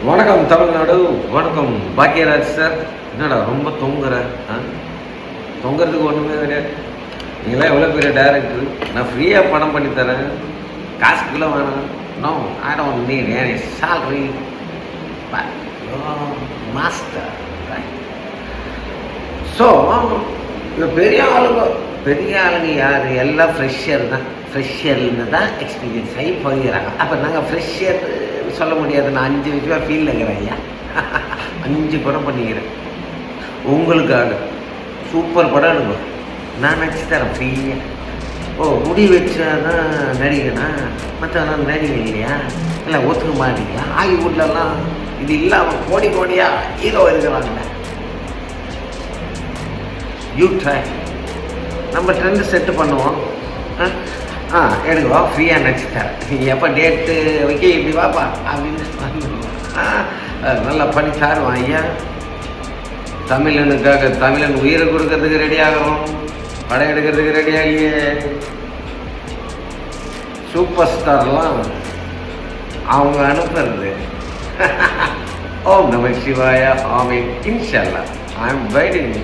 வணக்கம் தமிழ்நாடு, வணக்கம் பாக்கியராஜ் சார். என்னடா ரொம்ப தொங்குற? தொங்குறதுக்கு ஒன்றுமே கிடையாது. நீங்களாம் எவ்வளோ பெரிய டைரக்டர், நான் ஃப்ரீயாக படம் பண்ணித்தரேன், காசுக்குள்ளே வேணாம். No, I don't need any salary, master. So இப்போ பெரிய ஆளுங்க யார்? எல்லாம் ஃப்ரெஷ்ஷர் தான். ஃப்ரெஷ்ஷர்னு தான் எக்ஸ்பீரியன்ஸ் ஆகி போகிறாங்க. அப்போ நாங்கள் ஃப்ரெஷ்ஷர் சொல்ல முடியாது. நான் 5 வருஷமாக ஃபீல்டில் இருக்கிறேன் ஐயா. 5 படம் பண்ணிக்கிறேன் உங்களுக்காக. சூப்பர் படம் எடுங்க, நான் நடிச்சு தரேன் ஃப்ரீயாக. ஓ, முடி வச்சா தான் நடிகனா? மற்றவெல்லாம் நடிகை இல்லையா? இல்லை ஒத்துக்க மாட்டீங்களா? ஹாலிவுட்லலாம் இது இல்லாமல் கோடியாக ஹீரோ இருக்கிறாங்க. You try. நம்ம ட்ரெண்டு செட்டு பண்ணுவோம். எடுக்குவோம், ஃப்ரீயாக நடிச்சு தரேன். எப்போ டேட்டு வைக்க இப்படி வாப்பா அப்படின்னு நல்லா பண்ணி தருவான் ஐயா. தமிழனுக்காக தமிழன் உயிரை கொடுக்கறதுக்கு ரெடி ஆகிறோம், படம் எடுக்கிறதுக்கு ரெடி ஆகியே. சூப்பர் ஸ்டார்லாம் அவங்க அனுப்புறது. ஓம் நம சிவாயா, ஆமீன், இன்ஷா அல்லாஹ். I am waiting.